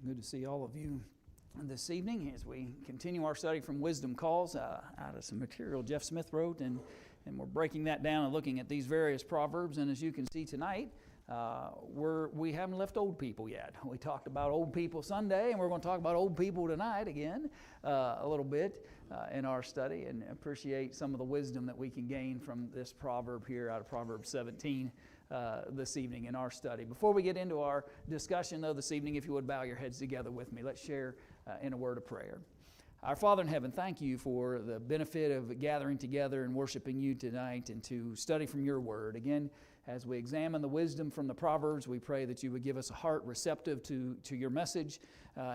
Good to see all of you this evening as we continue our study from Wisdom Calls out of some material Jeff Smith wrote, and we're breaking that down and looking at these various proverbs. And as you can see tonight, we haven't left old people yet. We talked about old people Sunday, and we're going to talk about old people tonight again a little bit in our study, and appreciate some of the wisdom that we can gain from this proverb here out of Proverbs 17 this evening in our study. Before we get into our discussion, though, this evening, if you would bow your heads together with me, let's share in a word of prayer. Our Father in heaven, thank you for the benefit of gathering together and worshiping you tonight and to study from your word. Again, as we examine the wisdom from the Proverbs, we pray that you would give us a heart receptive to your message,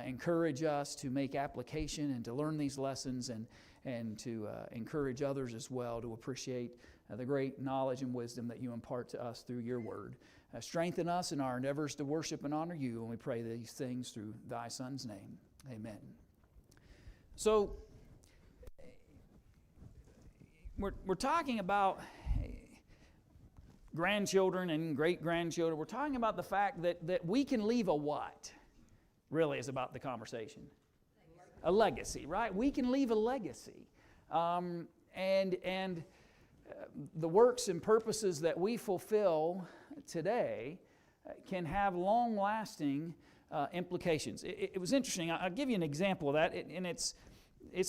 encourage us to make application and to learn these lessons, and to encourage others as well to appreciate the great knowledge and wisdom that you impart to us through your word. Strengthen us in our endeavors to worship and honor you, and we pray these things through thy Son's name. Amen. So, we're talking about grandchildren and great-grandchildren. We're talking about the fact that we can leave a what? Really is about the conversation. A legacy, right? We can leave a legacy. And the works and purposes that we fulfill today can have long-lasting implications. It was interesting. I'll give you an example of that, and it's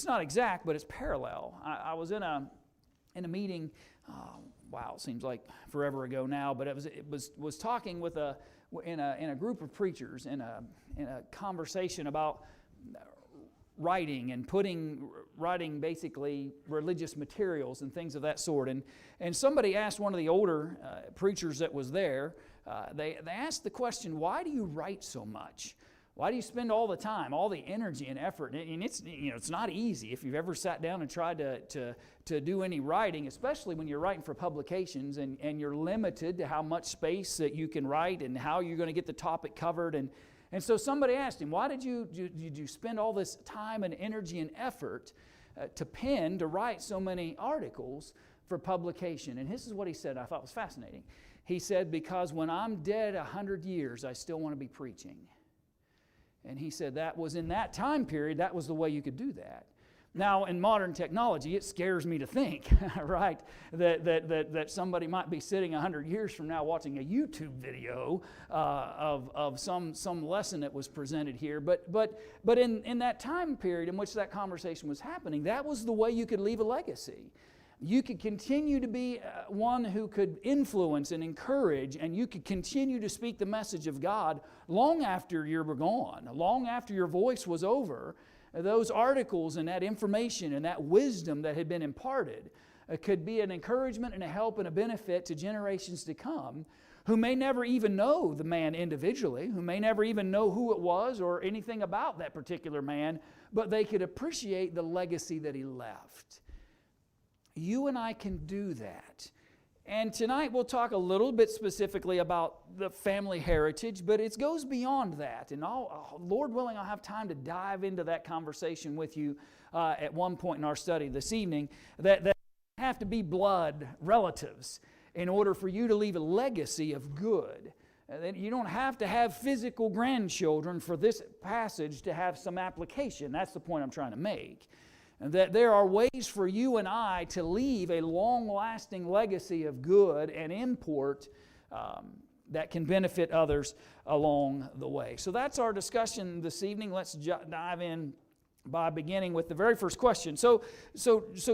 not exact, but it's parallel. I was in a meeting. Wow, it seems like forever ago now, but it was talking with in a group of preachers in a conversation about writing and writing basically religious materials and things of that sort. And somebody asked one of the older preachers that was there, they asked the question, why do you write so much? Why do you spend all the time, all the energy and effort? And it's not easy. If you've ever sat down and tried to do any writing, especially when you're writing for publications and you're limited to how much space that you can write and how you're going to get the topic covered. And so somebody asked him, why did you spend all this time and energy and effort to write so many articles for publication? And this is what he said, I thought was fascinating. He said, because when I'm dead 100 years, I still want to be preaching. And he said that was in that time period, that was the way you could do that. Now, in modern technology, it scares me to think, right, that somebody might be sitting 100 years from now watching a YouTube video of some lesson that was presented here. But in that time period in which that conversation was happening, that was the way you could leave a legacy. You could continue to be one who could influence and encourage, and you could continue to speak the message of God long after you were gone, long after your voice was over. Those articles and that information and that wisdom that had been imparted could be an encouragement and a help and a benefit to generations to come who may never even know the man individually, who may never even know who it was or anything about that particular man, but they could appreciate the legacy that he left. You and I can do that. And tonight we'll talk a little bit specifically about the family heritage, but it goes beyond that. And Lord willing, I'll have time to dive into that conversation with you at one point in our study this evening, that have to be blood relatives in order for you to leave a legacy of good. You don't have to have physical grandchildren for this passage to have some application. That's the point I'm trying to make. And that there are ways for you and I to leave a long-lasting legacy of good and import that can benefit others along the way. So that's our discussion this evening. Let's dive in by beginning with the very first question. So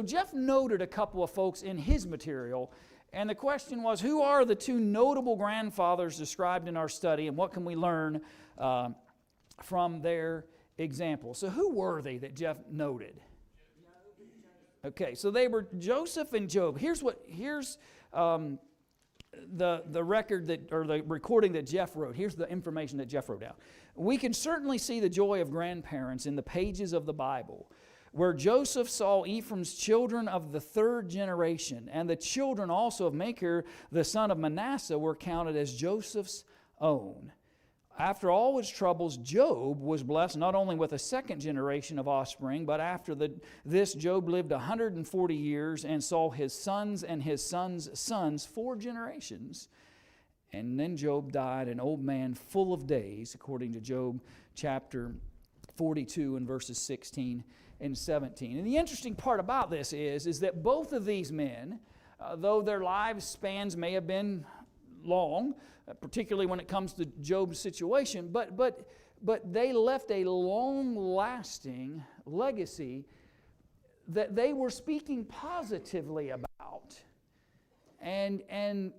Jeff noted a couple of folks in his material, and the question was, who are the two notable grandfathers described in our study, and what can we learn from their example? So who were they that Jeff noted? Okay, so they were Joseph and Job. Here's the record or the recording that Jeff wrote. Here's the information that Jeff wrote out. We can certainly see the joy of grandparents in the pages of the Bible, where Joseph saw Ephraim's children of the third generation, and the children also of Machir, the son of Manasseh, were counted as Joseph's own. After all his troubles, Job was blessed not only with a second generation of offspring, but after this, Job lived 140 years and saw his sons and his sons' sons 4 generations. And then Job died, an old man full of days, according to Job chapter 42 and verses 16 and 17. And the interesting part about this is that both of these men, though their lifespans may have been long, particularly when it comes to Job's situation, but they left a long-lasting legacy that they were speaking positively about and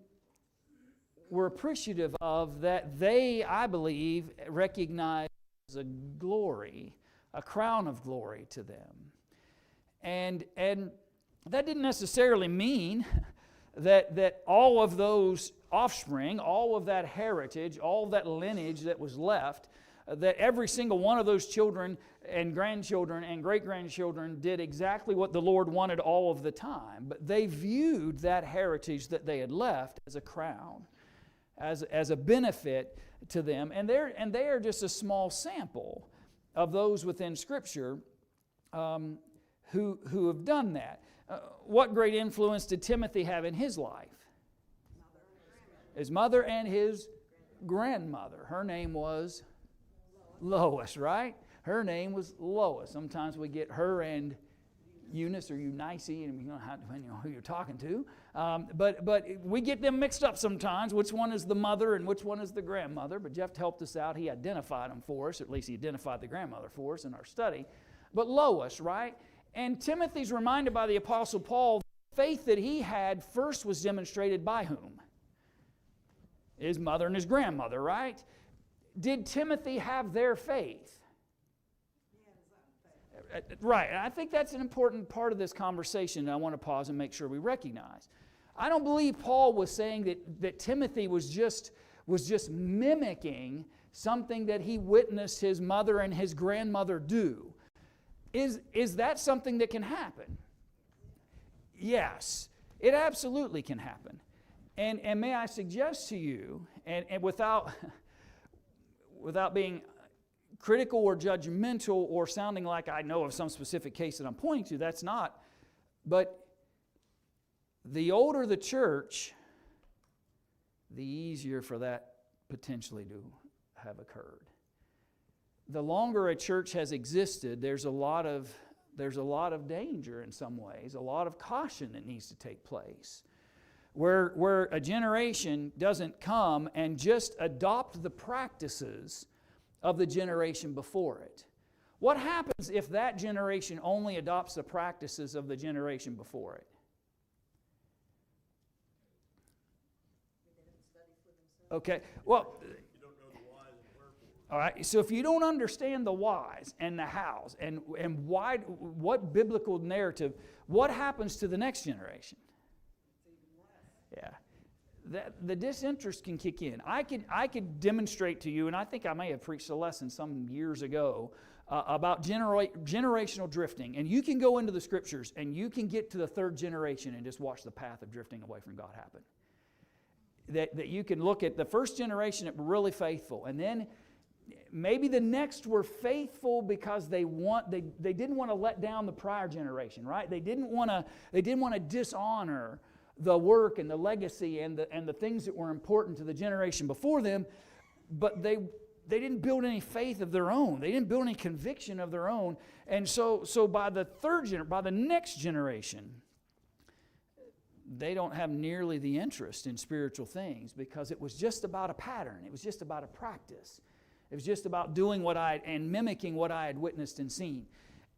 were appreciative of, that they, I believe, recognized as a glory, a crown of glory to them. And that didn't necessarily mean that all of those offspring, all of that heritage, all of that lineage that was left, that every single one of those children and grandchildren and great-grandchildren did exactly what the Lord wanted all of the time. But they viewed that heritage that they had left as a crown, as a benefit to them. And they are just a small sample of those within Scripture who have done that. What great influence did Timothy have in his life? His mother and his grandmother. Her name was Lois, right? Her name was Lois. Sometimes we get her and Eunice or Eunice, and depending on who you're talking to. But we get them mixed up sometimes, which one is the mother and which one is the grandmother. But Jeff helped us out. He identified them for us, or at least he identified the grandmother for us in our study. But Lois, right? And Timothy's reminded by the Apostle Paul, the faith that he had first was demonstrated by whom? His mother and his grandmother, right? Did Timothy have their faith? Right. I think that's an important part of this conversation that I want to pause and make sure we recognize. I don't believe Paul was saying that Timothy was just mimicking something that he witnessed his mother and his grandmother do. Is that something that can happen? Yes, it absolutely can happen. And may I suggest to you, and without being critical or judgmental or sounding like I know of some specific case that I'm pointing to, that's not. But the older the church, the easier for that potentially to have occurred. The longer a church has existed, there's a lot of danger in some ways, a lot of caution that needs to take place. Where a generation doesn't come and just adopt the practices of the generation before it. What happens if that generation only adopts the practices of the generation before it? Okay, well, all right, so if you don't understand the whys and the hows and why, what biblical narrative, what happens to the next generation? Yeah. The disinterest can kick in. I could demonstrate to you, and I think I may have preached a lesson some years ago about generational drifting. And you can go into the Scriptures and you can get to the third generation and just watch the path of drifting away from God happen. That you can look at the first generation that were really faithful, and then maybe the next were faithful because they didn't want to let down the prior generation, right? They didn't want to dishonor the work and the legacy and the things that were important to the generation before them, but they didn't build any faith of their own. They didn't build any conviction of their own. And so by the next generation, they don't have nearly the interest in spiritual things because it was just about a pattern. It was just about a practice. It was just about doing and mimicking what I had witnessed and seen.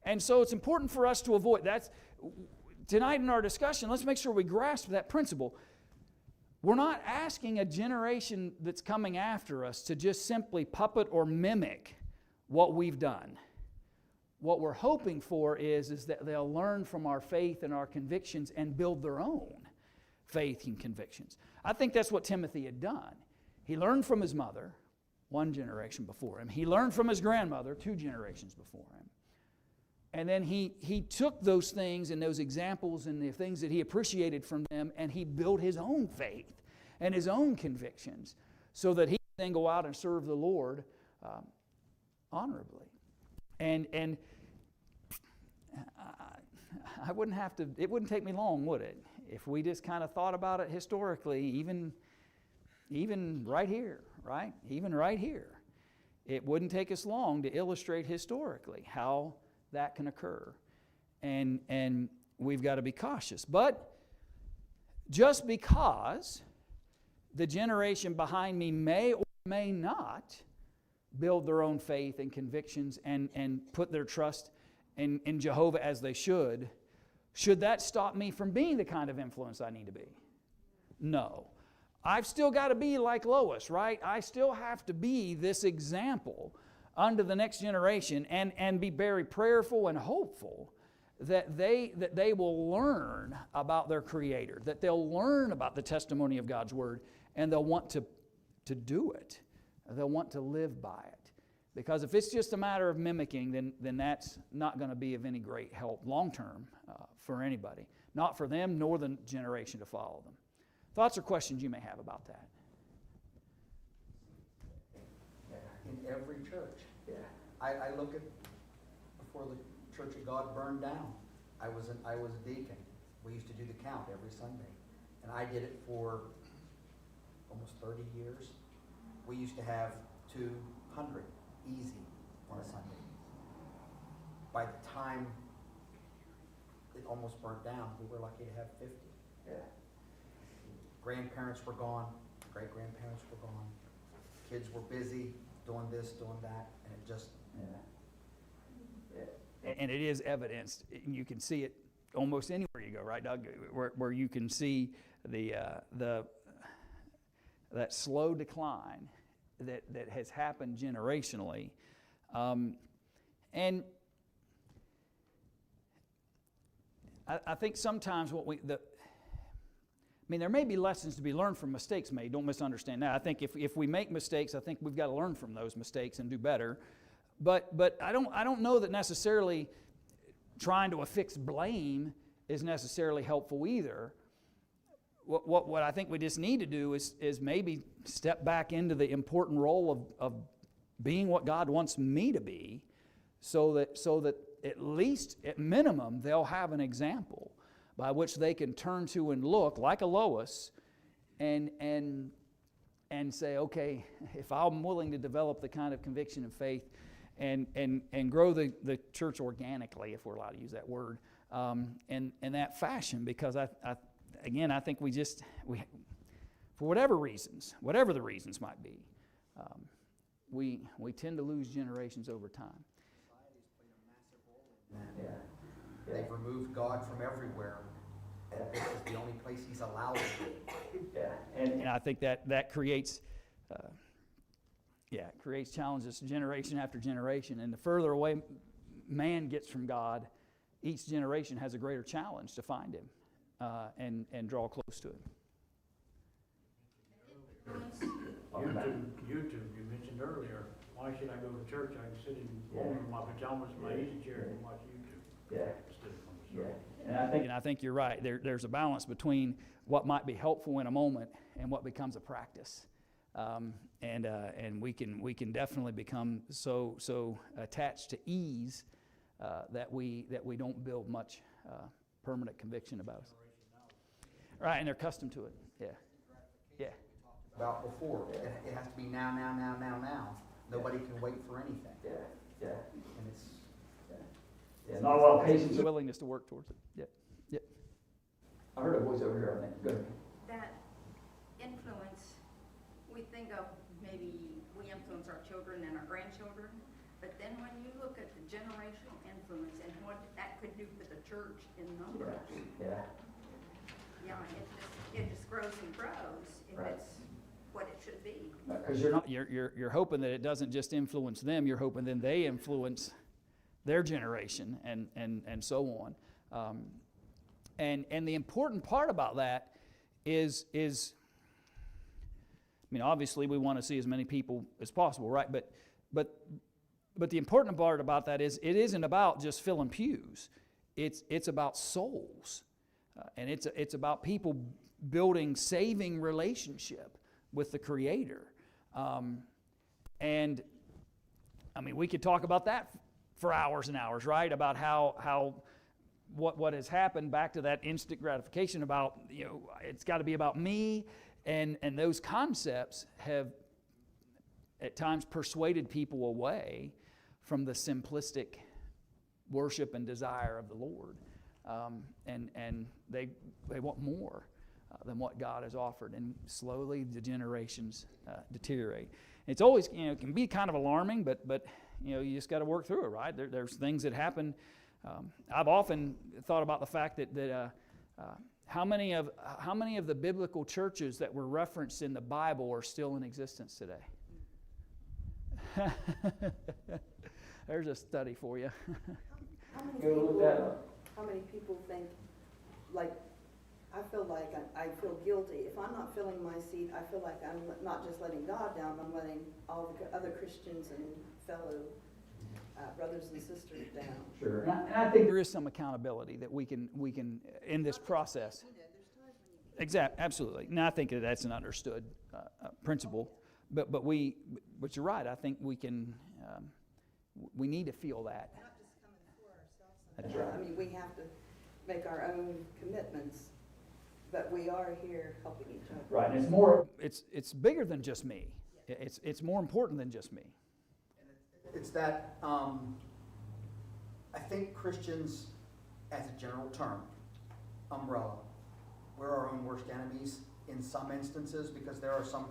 And so it's important for us to avoid that. Tonight in our discussion, let's make sure we grasp that principle. We're not asking a generation that's coming after us to just simply puppet or mimic what we've done. What we're hoping for is that they'll learn from our faith and our convictions and build their own faith and convictions. I think that's what Timothy had done. He learned from his mother, one generation before him. He learned from his grandmother, 2 generations before him. And then he took those things and those examples and the things that he appreciated from them, and he built his own faith and his own convictions so that he could then go out and serve the Lord honorably. And I wouldn't have to, it wouldn't take me long, would it? If we just kind of thought about it historically, even even right here, right? Even right here. It wouldn't take us long to illustrate historically how that can occur. And we've got to be cautious. But just because the generation behind me may or may not build their own faith and convictions and put their trust in Jehovah as they should that stop me from being the kind of influence I need to be? No. I've still got to be like Lois, right? I still have to be this example unto the next generation and be very prayerful and hopeful that they will learn about their Creator, that they'll learn about the testimony of God's Word, and they'll want to do it. They'll want to live by it. Because if it's just a matter of mimicking, then that's not going to be of any great help long term for anybody. Not for them, nor the generation to follow them. Thoughts or questions you may have about that? In every church. Yeah. I look at before the Church of God burned down. I was a deacon. We used to do the count every Sunday, and I did it for almost 30 years. We used to have 200 easy on a Sunday. By the time it almost burnt down, we were lucky to have 50. Yeah. Grandparents were gone, great-grandparents were gone, kids were busy doing this, doing that, and it just... Yeah. And it is evidenced, and you can see it almost anywhere you go, right, Doug? Where you can see that slow decline that has happened generationally. And I think sometimes there may be lessons to be learned from mistakes made. Don't misunderstand that. I think if we make mistakes, I think we've got to learn from those mistakes and do better. But I don't know that necessarily trying to affix blame is necessarily helpful either. What I think we just need to do is maybe step back into the important role of being what God wants me to be, so that at least, at minimum, they'll have an example by which they can turn to and look like a Lois and say, okay, if I'm willing to develop the kind of conviction and faith and grow the church organically, if we're allowed to use that word, in that fashion, because I think we for whatever the reasons might be, we tend to lose generations over time. Society's played a massive role in that. Yeah. They've removed God from everywhere, and this is the only place He's allowed to be. Yeah. And I think that creates challenges generation after generation. And the further away man gets from God, each generation has a greater challenge to find Him and draw close to Him. YouTube, you mentioned earlier. Why should I go to church? I can sit in my pajamas in my easy chair and watch YouTube. Yeah. Instead of on the service. And I think you're right. There's a balance between what might be helpful in a moment and what becomes a practice. And we can definitely become so attached to ease that we don't build much permanent conviction about us. Right, and they're accustomed to it. Yeah. Yeah. About before, it has to be now. Nobody can wait for anything. Yeah. And it's... Yeah, not a lot of patience and willingness to work towards it. Yep. I heard a voice over here, I think. Go ahead. That influence, we think of maybe we influence our children and our grandchildren, but then when you look at the generational influence and what that could do for the church in numbers, it just grows and grows if it's what it should be. Because you're hoping that it doesn't just influence them, you're hoping then they influence their generation and so on. And the important part about that is obviously we want to see as many people as possible, right? But the important part about that is it isn't about just filling pews. It's about souls, and it's about people building saving relationship with the Creator. And we could talk about that for hours and hours, right? About how what has happened, back to that instant gratification about, it's got to be about me, And those concepts have at times persuaded people away from the simplistic worship and desire of the Lord. And they want more than what God has offered. And slowly the generations deteriorate. It's always, it can be kind of alarming, but you just got to work through it, right? There's things that happen. I've often thought about the fact that how many of the biblical churches that were referenced in the Bible are still in existence today? There's a study for you. How many people think, like, I feel like I feel guilty. If I'm not filling my seat, I feel like I'm not just letting God down, I'm letting all the other Christians and fellow brothers and sisters down. Sure. And I think there is some accountability that we can in this process. Exactly, absolutely. Now I think that's an understood principle, but you're right. I think we need to feel that. Not just coming for ourselves. That's right. I mean, we have to make our own commitments, but we are here helping each other. Right, and it's more. It's bigger than just me. It's more important than just me. It's that, I think Christians, as a general term, umbrella, we're our own worst enemies in some instances, because there are some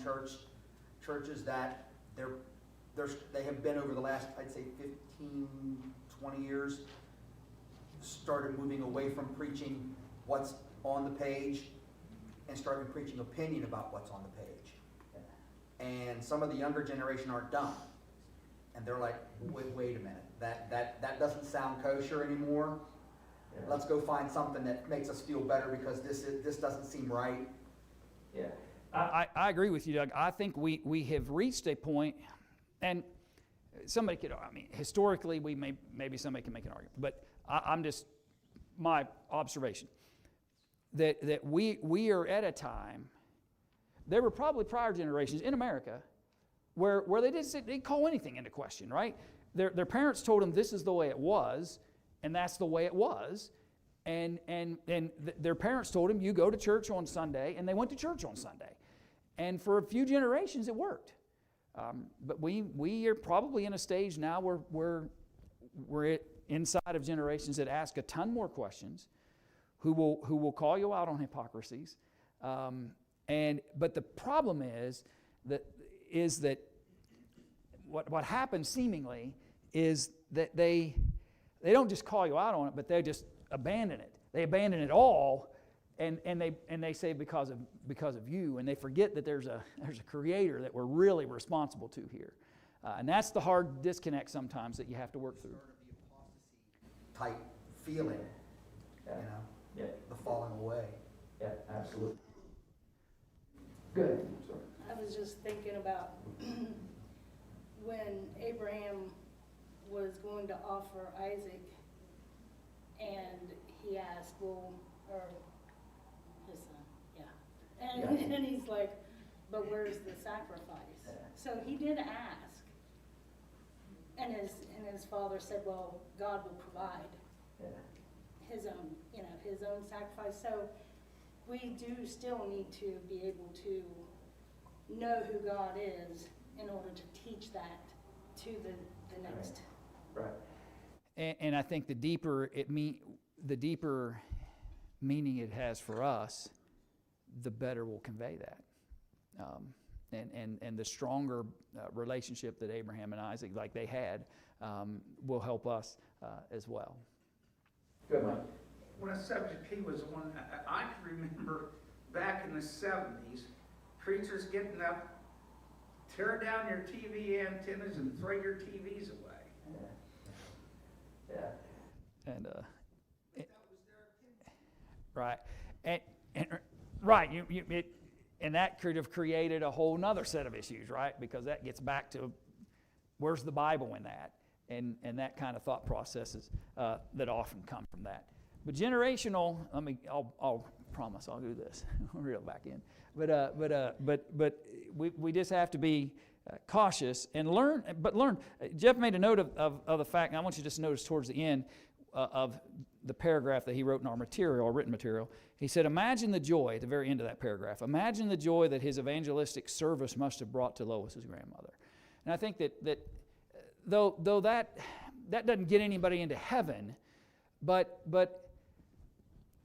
churches that they have been over the last, I'd say 15, 20 years, started moving away from preaching what's on the page and started preaching opinion about what's on the page. And some of the younger generation aren't done. And they're like, wait a minute, that doesn't sound kosher anymore. Yeah. Let's go find something that makes us feel better, because this doesn't seem right. Yeah, I agree with you, Doug. I think we have reached a point, and somebody could, historically, maybe somebody can make an argument, but I'm just, my observation, that we are at a time, there were probably prior generations in America where they didn't call anything into question, right? Their parents told them this is the way it was, and that's the way it was. And their parents told them, you go to church on Sunday, and they went to church on Sunday. And for a few generations, it worked. But we are probably in a stage now where we're inside of generations that ask a ton more questions, who will call you out on hypocrisies. But the problem is that what happens seemingly is that they don't just call you out on it, but they just abandon it. They abandon it all, and they say because of you, and they forget that there's a creator that we're really responsible to here, and that's the hard disconnect sometimes that you have to work through. Sort of the apostasy type feeling, Yeah. the falling away. Yeah, absolutely. Good. Sorry. I was just thinking about when Abraham was going to offer Isaac, and he asked, or his son, yeah. And he's like, but where's the sacrifice? Yeah. So he did ask. And his father said, well, God will provide his own sacrifice. So we do still need to be able to know who God is in order to teach that to the next. Right. And I think the deeper meaning it has for us, the better we'll convey that. And the stronger relationship that Abraham and Isaac, like they had, will help us as well. Good, Mike. When a subject he was one, I can remember back in the 70s, preachers getting up, tear down your TV antennas and throw your TVs away. Yeah. And right, and right, and that could have created a whole nother set of issues, right? Because that gets back to where's the Bible in that, and that kind of thought processes that often come from that. But generational, I'll promise I'll do this. I'll reel back in. But we just have to be cautious and learn. But learn. Jeff made a note of the fact, and I want you to just notice towards the end, of the paragraph that he wrote in our material, our written material. He said, imagine the joy, at the very end of that paragraph, imagine the joy that his evangelistic service must have brought to Lois's grandmother. And I think that though that doesn't get anybody into heaven, but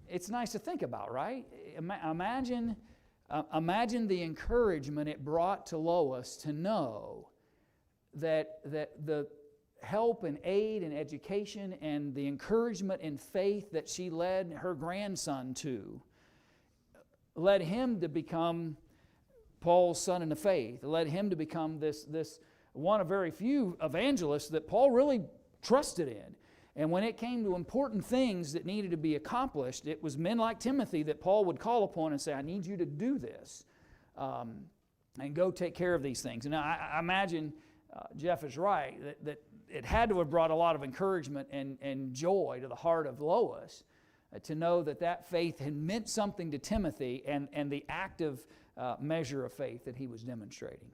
it's nice to think about, right? Imagine the encouragement it brought to Lois to know that the help and aid and education and the encouragement and faith that she led her grandson to led him to become Paul's son in the faith, led him to become this one of very few evangelists that Paul really trusted in. And when it came to important things that needed to be accomplished, it was men like Timothy that Paul would call upon and say, I need you to do this and go take care of these things. And I imagine Jeff is right, that it had to have brought a lot of encouragement and joy to the heart of Lois to know that faith had meant something to Timothy and the active measure of faith that he was demonstrating.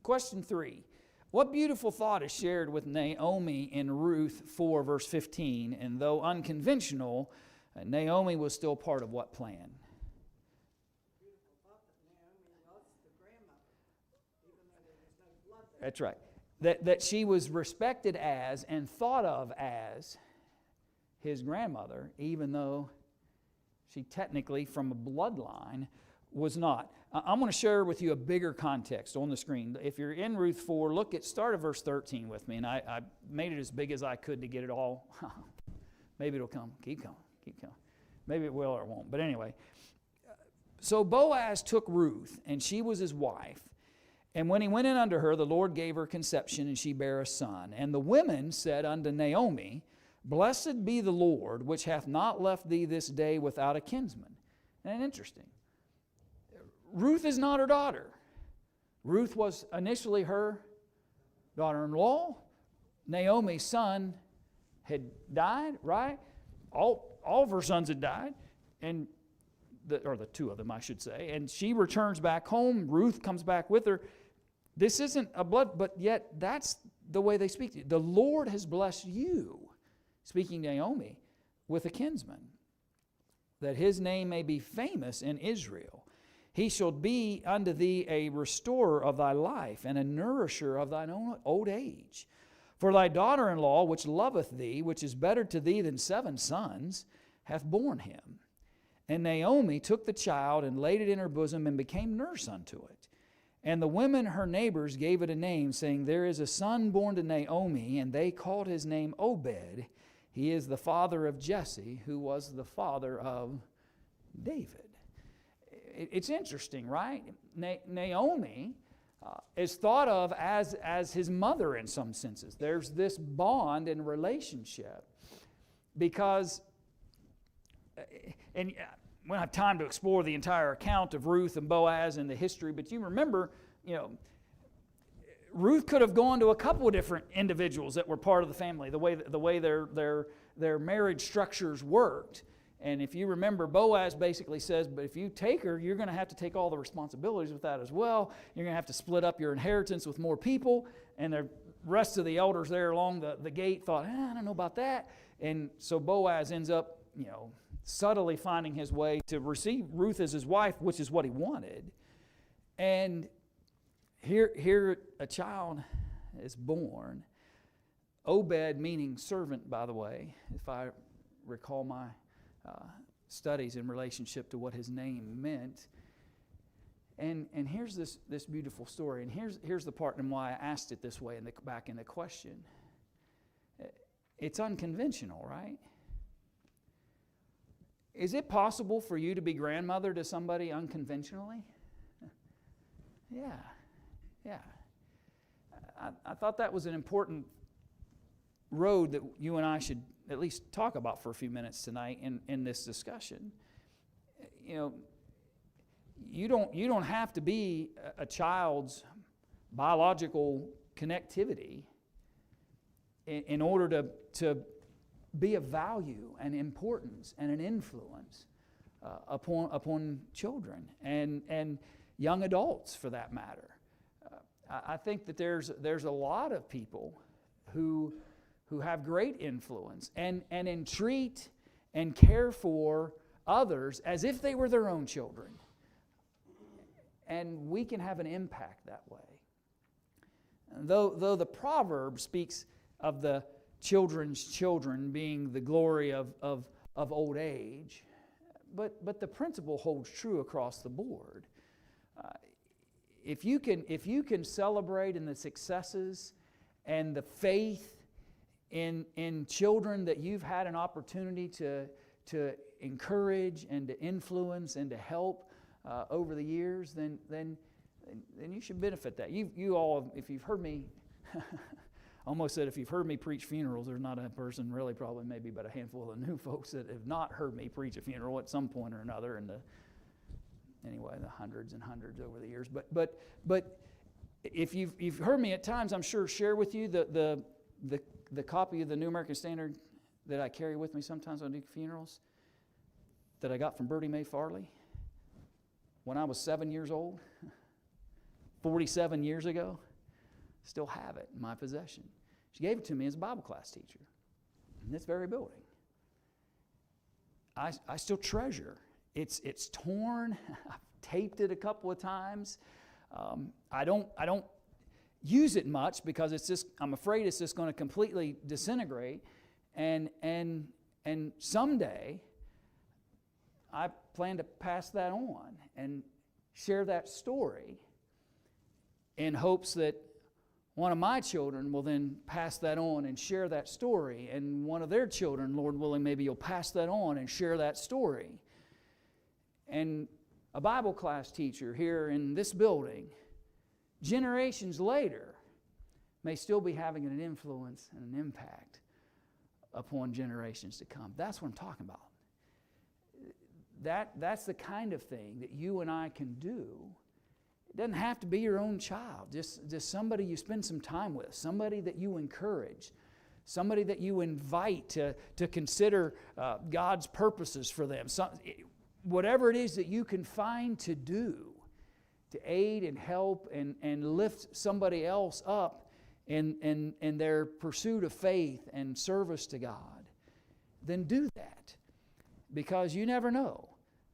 Question 3. What beautiful thought is shared with Naomi in Ruth 4, verse 15? And though unconventional, Naomi was still part of what plan? Beautiful thought that Naomi loves the grandmother, even though there was no blood there. That's right. That she was respected as and thought of as his grandmother, even though she technically, from a bloodline, was not. I'm going to share with you a bigger context on the screen. If you're in Ruth 4, start at verse 13 with me, and I made it as big as I could to get it all. Maybe it'll come. Keep coming. Maybe it will or it won't. But anyway, so Boaz took Ruth, and she was his wife. And when he went in unto her, the Lord gave her conception, and she bare a son. And the women said unto Naomi, Blessed be the Lord, which hath not left thee this day without a kinsman. And interesting. Ruth is not her daughter. Ruth was initially her daughter-in-law. Naomi's son had died, right? All of her sons had died, or the two of them, I should say. And she returns back home. Ruth comes back with her. This isn't a blood, but yet that's the way they speak to you. The Lord has blessed you, speaking to Naomi, with a kinsman, that his name may be famous in Israel. He shall be unto thee a restorer of thy life, and a nourisher of thine own old age. For thy daughter-in-law, which loveth thee, which is better to thee than 7 sons, hath borne him. And Naomi took the child, and laid it in her bosom, and became nurse unto it. And the women, her neighbors, gave it a name, saying, There is a son born to Naomi, and they called his name Obed. He is the father of Jesse, who was the father of David. It's interesting, right? Naomi is thought of as his mother in some senses. There's this bond and relationship because, and we don't have time to explore the entire account of Ruth and Boaz and the history, but you remember, Ruth could have gone to a couple of different individuals that were part of the family, the way their marriage structures worked. And if you remember, Boaz basically says, but if you take her, you're going to have to take all the responsibilities with that as well. You're going to have to split up your inheritance with more people. And the rest of the elders there along the gate thought, I don't know about that. And so Boaz ends up, subtly finding his way to receive Ruth as his wife, which is what he wanted. And here a child is born. Obed, meaning servant, by the way, if I recall my studies in relationship to what his name meant. And here's this beautiful story. And here's the part and why I asked it this way back in the question. It's unconventional, right? Is it possible for you to be grandmother to somebody unconventionally? Yeah. I thought that was an important road that you and I should at least talk about for a few minutes tonight in this discussion. You don't have to be a child's biological connectivity in order to be of value and importance and an influence upon children and young adults, for that matter. I think that there's a lot of people who have great influence and entreat and care for others as if they were their own children. And we can have an impact that way. Though the proverb speaks of the children's children being the glory of old age, but the principle holds true across the board. If you can celebrate in the successes and the faith in children that you've had an opportunity to encourage and to influence and to help over the years, then you should benefit that. You all, if you've heard me, almost said if you've heard me preach funerals, there's not a person, really probably maybe but a handful of new folks that have not heard me preach a funeral at some point or another in the hundreds and hundreds over the years. But if you've heard me at times, I'm sure share with you the copy of the New American Standard that I carry with me sometimes when I do funerals that I got from Bertie Mae Farley when I was 7 years old, 47 years ago. Still have it in my possession. She gave it to me as a Bible class teacher in this very building. I still treasure. It's torn. I've taped it a couple of times. I don't use it much because I'm afraid it's just going to completely disintegrate. And someday I plan to pass that on and share that story in hopes that one of my children will then pass that on and share that story, and one of their children, Lord willing, maybe you'll pass that on and share that story. And a Bible class teacher here in this building, generations later, may still be having an influence and an impact upon generations to come. That's what I'm talking about. That's the kind of thing that you and I can do. It doesn't have to be your own child, just somebody you spend some time with, somebody that you encourage, somebody that you invite to consider God's purposes for them. Whatever it is that you can find to do to aid and help and lift somebody else up in their pursuit of faith and service to God, then do that. Because you never know.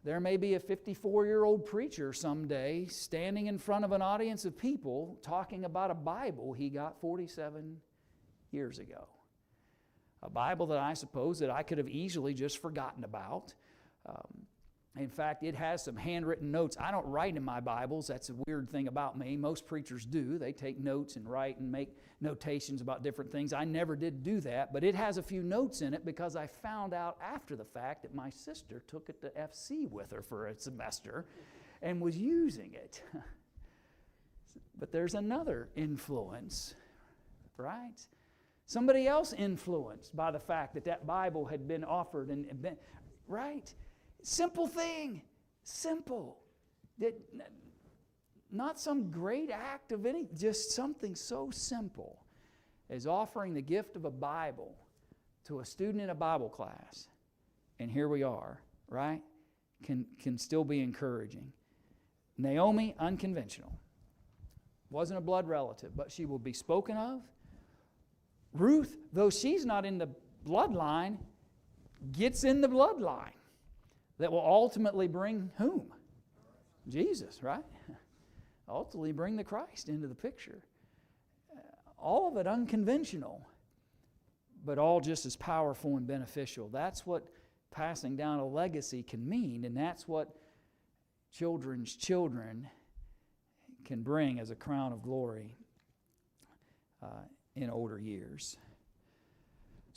There may be a 54-year-old preacher someday standing in front of an audience of people talking about a Bible he got 47 years ago. A Bible that I suppose that I could have easily just forgotten about. In fact, it has some handwritten notes. I don't write in my Bibles. That's a weird thing about me. Most preachers do. They take notes and write and make notations about different things. I never did do that, but it has a few notes in it because I found out after the fact that my sister took it to FC with her for a semester and was using it. But there's another influence, right? Somebody else influenced by the fact that that Bible had been offered and been, right? Simple thing, simple. Not some great act of any, just something so simple as offering the gift of a Bible to a student in a Bible class. And here we are, right? Can still be encouraging. Naomi, unconventional. Wasn't a blood relative, but she will be spoken of. Ruth, though she's not in the bloodline, gets in the bloodline. That will ultimately bring whom? Jesus, right? Ultimately bring the Christ into the picture. All of it unconventional, but all just as powerful and beneficial. That's what passing down a legacy can mean, and that's what children's children can bring as a crown of glory in older years.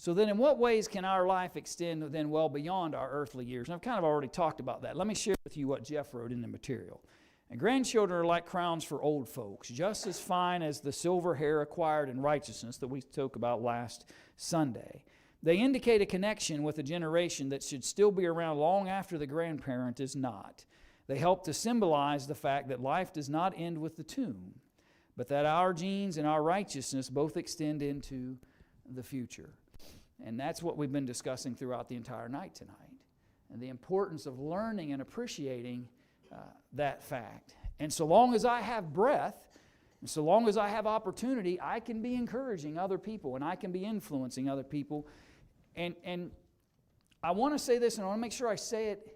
So then in what ways can our life extend then well beyond our earthly years? And I've kind of already talked about that. Let me share with you what Jeff wrote in the material. And grandchildren are like crowns for old folks, just as fine as the silver hair acquired in righteousness that we spoke about last Sunday. They indicate a connection with a generation that should still be around long after the grandparent is not. They help to symbolize the fact that life does not end with the tomb, but that our genes and our righteousness both extend into the future. And that's what we've been discussing throughout the entire night tonight. And the importance of learning and appreciating that fact. And so long as I have breath And so long as I have opportunity, I can be encouraging other people and I can be influencing other people. And I want to say this, and I want to make sure I say it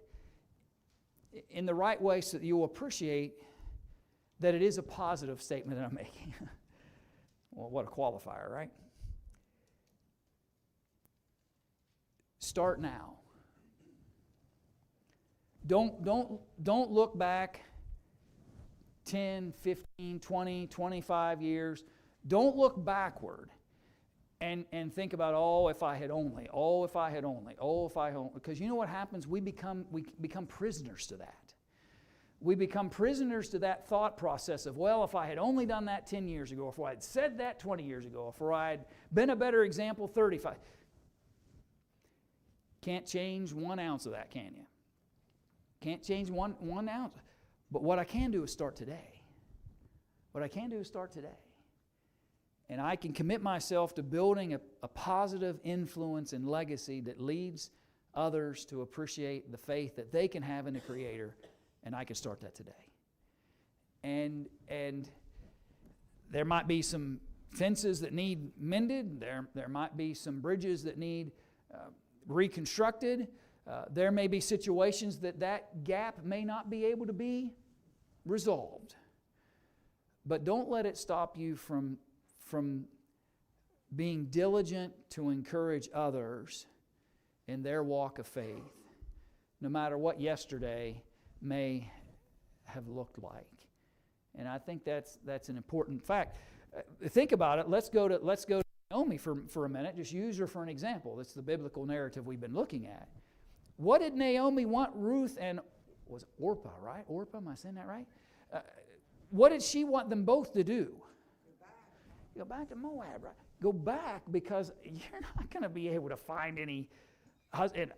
in the right way so that you'll appreciate that it is a positive statement that I'm making. Well, what a qualifier, right? Start now. Don't look back 10, 15, 20, 25 years. Don't look backward and think about, oh, if I had only, oh, if I had only, oh, if I had only. Because you know what happens? We become prisoners to that. We become prisoners to that thought process of, well, if I had only done that 10 years ago, if I had said that 20 years ago, if I had been a better example 35. Can't change 1 ounce of that, can you? Can't change one ounce. But what I can do is start today. What I can do is start today. And I can commit myself to building a positive influence and legacy that leads others to appreciate the faith that they can have in the Creator. And I can start that today. And there might be some fences that need mended. There might be some bridges that need reconstructed. There may be situations that gap may not be able to be resolved. But don't let it stop you from being diligent to encourage others in their walk of faith, no matter what yesterday may have looked like. And I think that's an important fact. Think about it. Let's go to Naomi for a minute. Just use her for an example. That's the biblical narrative we've been looking at. What did Naomi want Ruth and, was it Orpah, right? Orpah, am I saying that right? What did she want them both to do? Go back to Moab, right? Go back, because you're not going to be able to find any husband.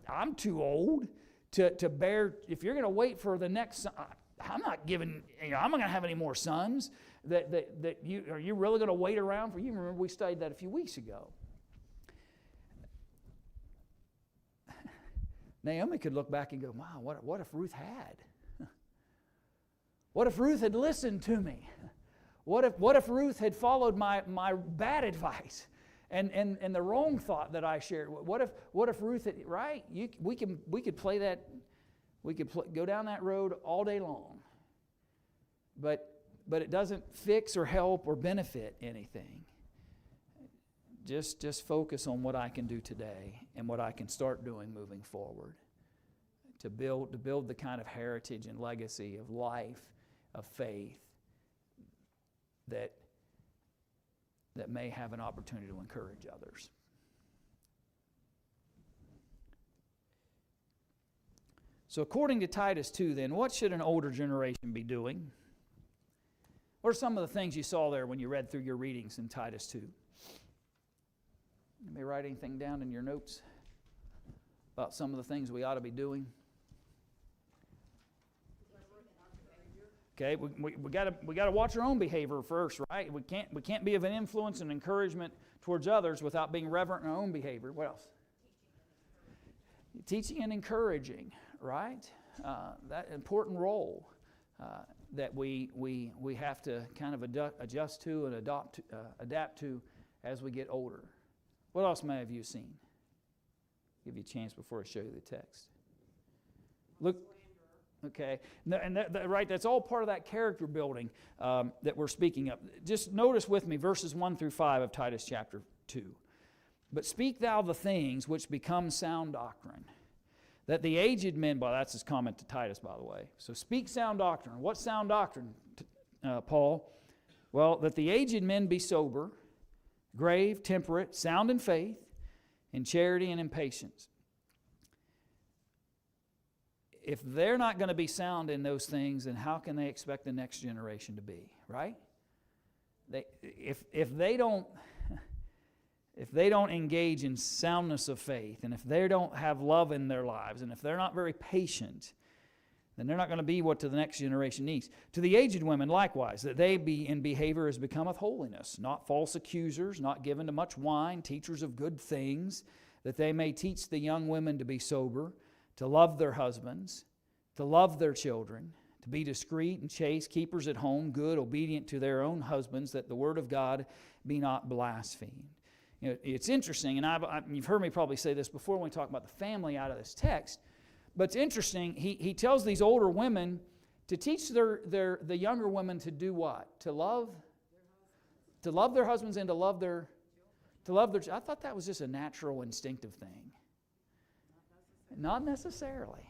I'm too old to bear. If you're going to wait for the next son, I'm not giving, I'm not going to have any more sons. That you are you really going to wait around for? You remember we studied that a few weeks ago. Naomi could look back and go, wow, what if Ruth had? What if Ruth had listened to me? What if Ruth had followed my bad advice and the wrong thought that I shared? What if Ruth had, right? We could play that, go down that road all day long. But it doesn't fix or help or benefit anything. Just focus on what I can do today and what I can start doing moving forward to build the kind of heritage and legacy of life, of faith that may have an opportunity to encourage others. So according to Titus 2 then, what should an older generation be doing? What are some of the things you saw there when you read through your readings in Titus 2? You may write anything down in your notes about some of the things we ought to be doing. Okay, we got to watch our own behavior first, right? We can't be of an influence and encouragement towards others without being reverent in our own behavior. What else? Teaching and encouraging, right? That important role that we have to kind of adjust to and adapt to as we get older. What else may have you seen? Give you a chance before I show you the text. Look. Okay, and right, that's all part of that character building that we're speaking of. Just notice with me verses 1 through 5 of Titus chapter 2. But speak thou the things which become sound doctrine, that the aged men, well, that's his comment to Titus, by the way. So speak sound doctrine. What sound doctrine, Paul? Well, that the aged men be sober, grave, temperate, sound in faith, in charity and in patience. If they're not going to be sound in those things, then how can they expect the next generation to be, right? If they don't engage in soundness of faith, and if they don't have love in their lives, and if they're not very patient, then they're not going to be what to the next generation needs. To the aged women likewise, that they be in behavior as becometh holiness, not false accusers, not given to much wine, teachers of good things, that they may teach the young women to be sober, to love their husbands, to love their children, to be discreet and chaste, keepers at home, good, obedient to their own husbands, that the word of God be not blasphemed. You know, it's interesting, and you've heard me probably say this before when we talk about the family out of this text, but it's interesting, he tells these older women to teach the younger women to do what? To love their husbands and to love their. I thought that was just a natural, instinctive thing. Not necessarily.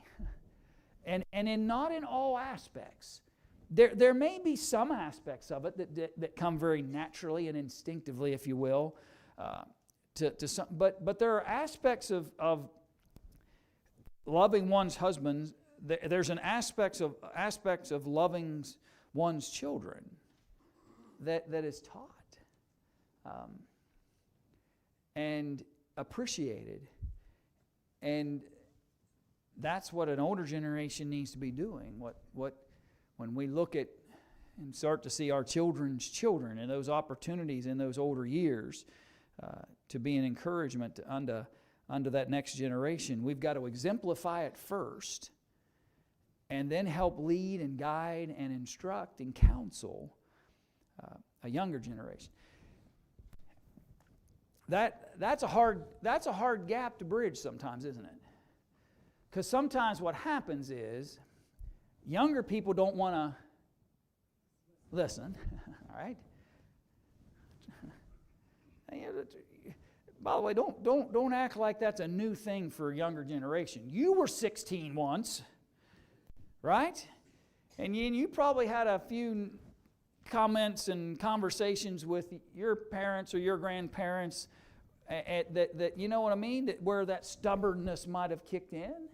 And not in all aspects. There may be some aspects of it that come very naturally and instinctively, if you will, to some. But there are aspects of loving one's husband. There's an aspects of loving one's children that is taught. And appreciated. And that's what an older generation needs to be doing. When we look at and start to see our children's children and those opportunities in those older years to be an encouragement unto that next generation, we've got to exemplify it first and then help lead and guide and instruct and counsel a younger generation. That's a hard gap to bridge sometimes, isn't it? Because sometimes what happens is younger people don't want to listen, all right? By the way, don't act like that's a new thing for a younger generation. You were 16 once, right? And you probably had a few comments and conversations with your parents or your grandparents that you know what I mean, where that stubbornness might have kicked in.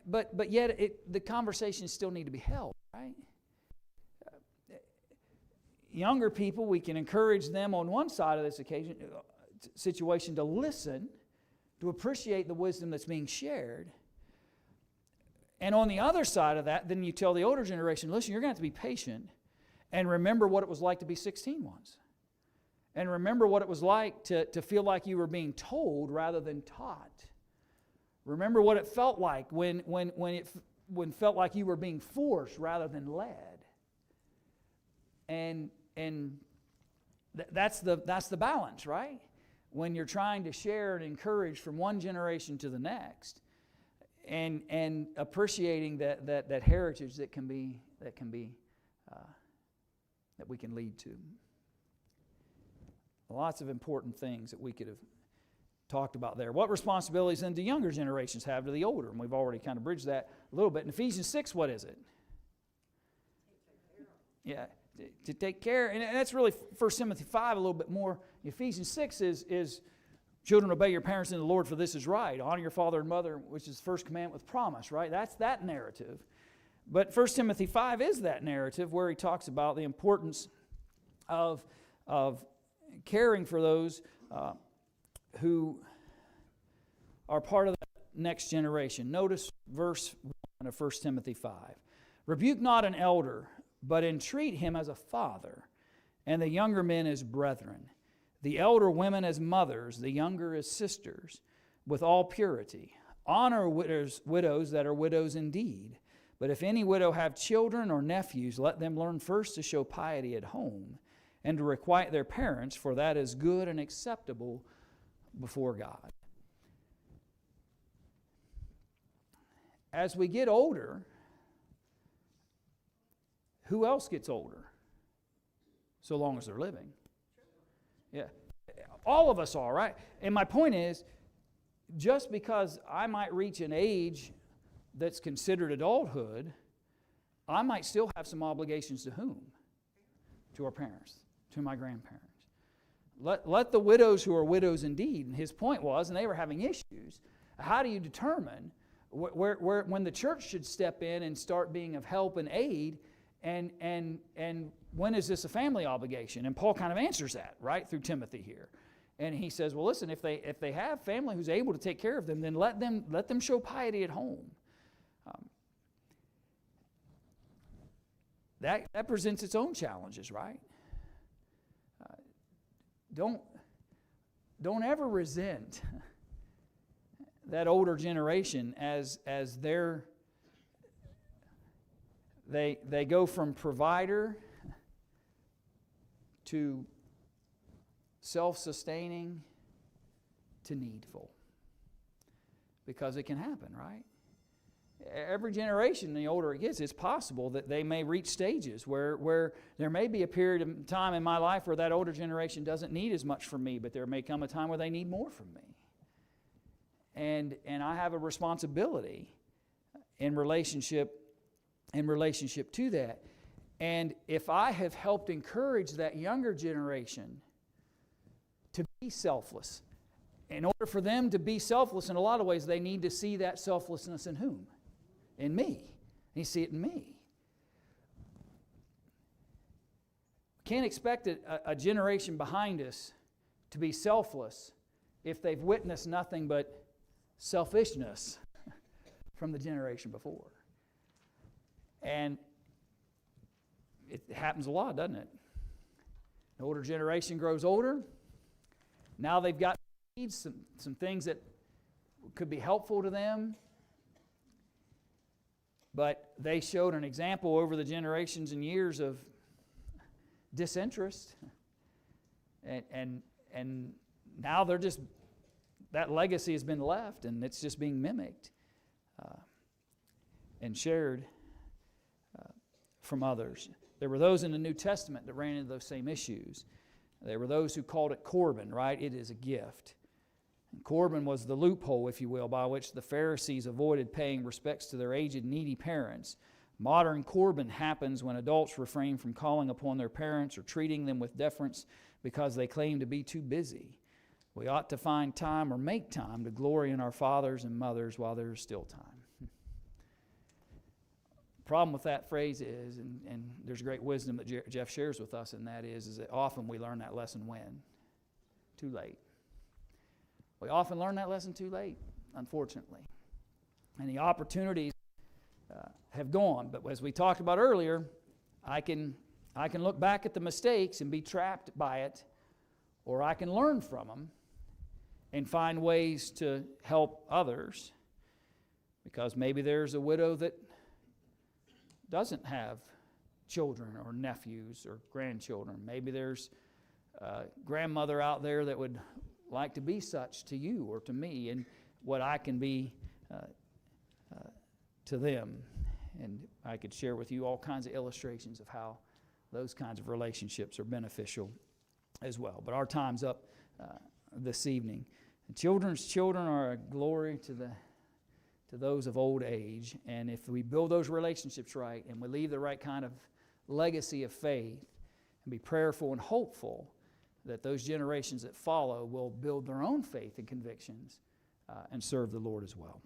But yet the conversations still need to be held, right? Younger people, we can encourage them on one side of this situation to listen, to appreciate the wisdom that's being shared. And on the other side of that, then you tell the older generation, listen, you're going to have to be patient and remember what it was like to be 16 once. And remember what it was like to feel like you were being told rather than taught. Remember what it felt like when it felt like you were being forced rather than led. And that's the balance, right? When you're trying to share and encourage from one generation to the next, and appreciating that heritage that we can lead to. Lots of important things that we could have talked about there. What responsibilities then do younger generations have to the older? And we've already kind of bridged that a little bit. In Ephesians 6, what is it? Yeah, to take care. And that's really 1 Timothy 5 a little bit more. Ephesians 6 is children, obey your parents in the Lord, for this is right. Honor your father and mother, which is the first commandment with promise, right? That's that narrative. But 1 Timothy 5 is that narrative where he talks about the importance of caring for those who are part of the next generation. Notice verse 1 of 1 Timothy 5. Rebuke not an elder, but entreat him as a father, and the younger men as brethren, the elder women as mothers, the younger as sisters, with all purity. Honor widows that are widows indeed. But if any widow have children or nephews, let them learn first to show piety at home, and to requite their parents, for that is good and acceptable before God. As we get older, who else gets older? So long as they're living. Yeah. All of us are, right? And my point is, just because I might reach an age that's considered adulthood, I might still have some obligations to whom? To our parents, to my grandparents. Let the widows who are widows indeed, and his point was, and they were having issues, how do you determine when the church should step in and start being of help and aid, and when is this a family obligation? And Paul kind of answers that, right, through Timothy here. And he says, well, listen, if they have family who's able to take care of them, then let them show piety at home. That presents its own challenges, right? Don't ever resent that older generation as they're They go from provider to self-sustaining to needful. Because it can happen, right? Every generation, the older it gets, it's possible that they may reach stages where there may be a period of time in my life where that older generation doesn't need as much from me, but there may come a time where they need more from me. And I have a responsibility in relationship to that. And if I have helped encourage that younger generation to be selfless, in order for them to be selfless in a lot of ways, they need to see that selflessness in whom? In me. They see it in me. Can't expect a generation behind us to be selfless if they've witnessed nothing but selfishness from the generation before. And it happens a lot, doesn't it? The older generation grows older. Now they've got needs, some things that could be helpful to them. But they showed an example over the generations and years of disinterest. And now they're just, that legacy has been left and it's just being mimicked and shared from others. There were those in the New Testament that ran into those same issues. There were those who called it Corban, right? It is a gift. And Corban was the loophole, if you will, by which the Pharisees avoided paying respects to their aged, needy parents. Modern Corban happens when adults refrain from calling upon their parents or treating them with deference because they claim to be too busy. We ought to find time or make time to glory in our fathers and mothers while there is still time. The problem with that phrase is, and there's great wisdom that Jeff shares with us, and that is that often we learn that lesson when? Too late. We often learn that lesson too late, unfortunately. And the opportunities have gone. But as we talked about earlier, I can look back at the mistakes and be trapped by it, or I can learn from them and find ways to help others. Because maybe there's a widow that doesn't have children or nephews or grandchildren. Maybe there's a grandmother out there that would like to be such to you or to me, and what I can be to them. And I could share with you all kinds of illustrations of how those kinds of relationships are beneficial as well. But our time's up this evening. And children's children are a glory to those of old age. And if we build those relationships right and we leave the right kind of legacy of faith and be prayerful and hopeful that those generations that follow will build their own faith and convictions and serve the Lord as well.